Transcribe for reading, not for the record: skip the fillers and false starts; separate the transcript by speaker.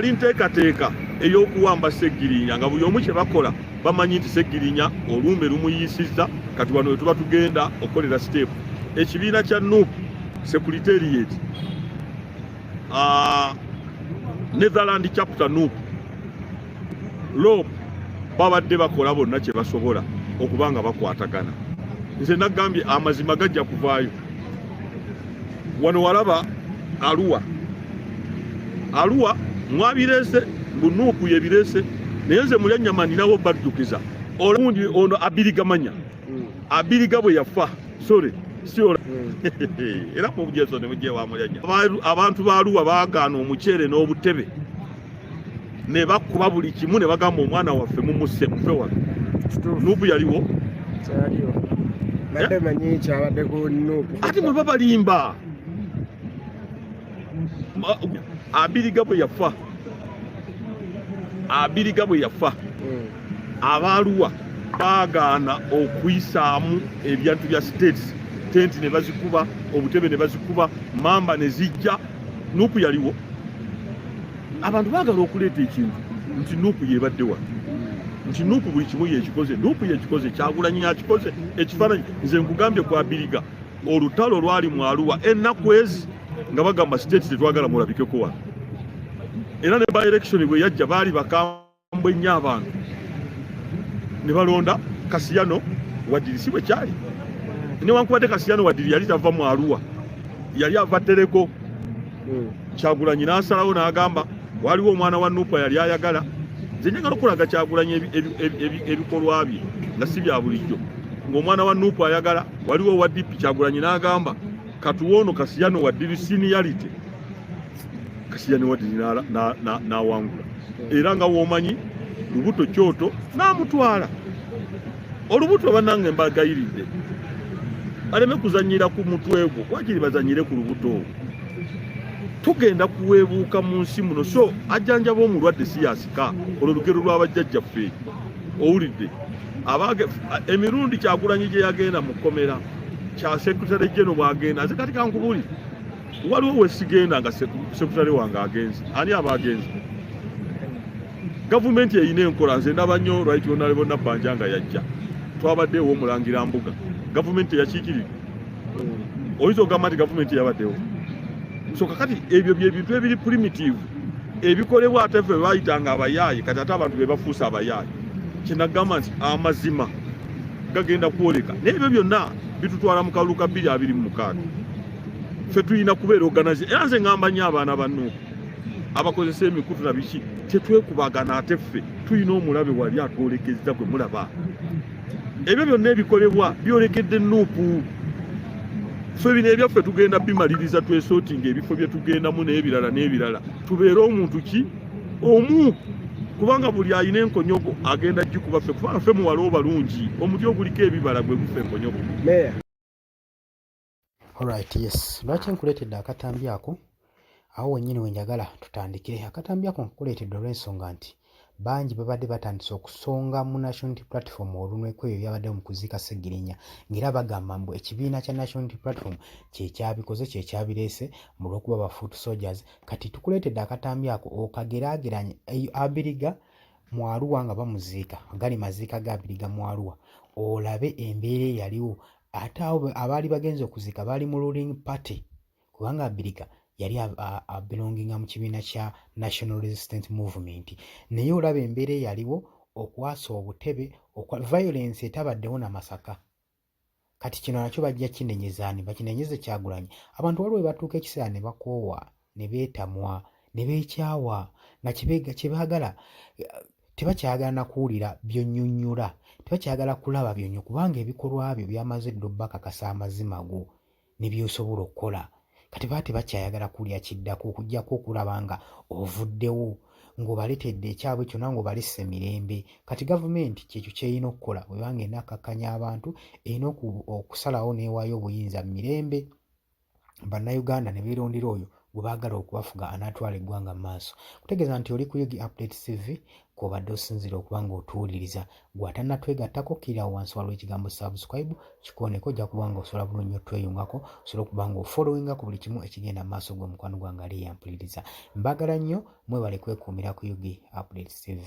Speaker 1: yali nteekateeka ey'okuwamba Sseggirinya nga buli omu kye bakola bamanyi nti Sseggirinya oluumbe lumuyiisizza kati wano we tuba tugenda okukolera step ekibiina kya Nuupu Secretariat Netherland chapter Nuupu Loop babadde bakola bonna kye basobola okubanga bakwatagana. Nze nagambye amazima gajja kuvaayo. Wano walaba Arua mwabirese Nuupu yebirese naye nze Mulyannyama ninawo baddukiza olundi ono abirigamanya abiriga bwe yafa sore siora era mu bujeso ne mujje wa Mulyannyama abantu ba Arua baagaana omuceere n'obutebe ne bakuba buli kimu ne bagamba omwana waffe mumusse mufe wano. Nuupu yaliwo
Speaker 2: Made manyi kyabadde ku Nuupu
Speaker 1: ati mwe babalimba abiriga bwe yafa aba Arua baagaana okuyisaamu ebyantu bya states tenti ne bazikuba obutebe ne bazikuba mamba ne zijja. Nuupu yaliwo abantu baagala okuleeta ekintu nti Nuupu yebadde wa nti Nuupu buli kimu yekikoze Nuupu yekikoze Kyagulanyi yakikoze ekifaananyi nze nkugambye ku abiriga olutalo lwali mu Arua ennaku ezi nga bagamba state tetwagala mulabikeko wano era ne by election bwe yajja baali bakambwe nnyo abantu ne balonda Kasiyano Wadiri si bwe kyali newankubadde Kasiyano Wadiri yali tava mu Arua yali avattereko Kyagulanyi n'asalawo n'agamba waliwo omwana wa Nuupu yali ayagala nze njagala okulaga Kyagulanyi ebikolwa bye nga si bya bulijjo ng'omwana wa Nuupu ayagala waliwo wa DP Kyagulanyi n'agamba katuwono Kasiyano Wadiri seniority Kasiyano Wadiri n'awangula era nga womanyi Lubuto Kyoto n'amutwala olubuto bannange mbagayiridde aleme kuzanyira ku mutwe gwo wakiri bazanyire ku lubuto tugenda kuweebuuka mu nsi muno so ajjanjaba omulwadde si yasika olwo lugero lw'abajjajjaffe owulidde emirundi Kyagulanyi gye yagenda mu kkomera kya Secretary General bw'agenda nze kati kankubuli waliwo we sigenda nga Secretary wange agenze ani aba agenze gavumenti eyina enkola nze ndaba nnyo Right Honorable Nabbanja nga yajja twabaddeewo Omulangira Mbuga gavumenti eyakiikirira oyinza okugamba nti gavumenti yabaddewo so kakati ebyo byebintu ebiri primitive ebikolebwa ate ffe bayitanga abayaayi kati ate abantu be bafuusa abayaayi kyenagamba nti amazima gagenda kwoleka n'ebyo byonna bitutwala mu kalulu ka 2026 ffe tulina kubeera organize era nze ngamba nnyo abaana ba Nuupu abakozesa emikutu na biki tetwekubagana ate ffe tulina omulabe wali atwolekezza gwe mulaba ebyo byonna ebikolebwa byolekedde Nuupu ffe bino ebyaffe tugenda bimaliriza twesootinga ebifo bye tugendamu n'ebirala tubeere omuntu ki omu kubanga buli ayina enkonyogo agenda gikuba ffe kubanga ffe muwala obalungi omuti oguliko ebibala gwe gufa enkonyogo.
Speaker 3: Alright, yes. Lwaki nkuleetedde akatambi ako awo wennyini we njagala tutandikire. Akatambi ako nkuleetedde olw'ensonga nti bangi babadde batandise okusonga mu National Unity Platform olunweko ebyo byabadde mu kuziika Sseggirinya ng'era bagamba mbu ekibiina kya National Unity Platform kyekyabikoze kyekyabireese mu lw'okuba ba foot soldiers. Kati tukuleetedde akatambi ako okageraageranye abiriga mu Arua nga bamuziika gali maziika ga abiriga mu Arua olabe embeera eyaliwo ate abo abaali bagenze okuziika baali mu ruling party kubanga abiriga yali belonginga mu kibiina kya National Resistance Movement naye olaba embeera eyaliwo okwasa obutebe violence etabaddewo na Masaka. Kati kino nakyo bajja kinenyezani bakinenyeze Kyagulanyi abantu waliwo batuuka ekiseera ne bakoowa ne beetamwa ne beekyawa nga kyebaagala tebakyagala na kuwulira byonnyonnyola tebakyagala kulaba byonnyo kubanga ebikolwa byo byamaze ddo bakakasa amazima go ne byosobola okukola kati baate bakyayagala kulya kiddako okujjako okulaba nga ovuddewo ng'obaletedde ekyabwe kyonna ng'obalisse mirembe. Kati gavumenti kyekyo kyerina okukola bwebanga erina akakkanya abantu erina okusalawo n'ewaayo obuyinza mirembe bannayuganda ne beerondera oyo gwe baagala okubafuga anaatwala eggwanga mu maaso. Kutegeeza nti oli ku Yugi Updates TV kw'obadde osinzira okuba ng'otuwuliriza. Gwe atannatwegattako kkirira wansi waliwo ekigambo subscribe kikooneko, ojja kuba ng'osobola bulungi otweyungako, osobola okuba ng'ofollowinga ku buli kimu ekigenda mu maaso g'omukwano gwange ali eyampuliriza. Mbaagala nnyo, mwebale kwekuumira ku Yugi Updates TV.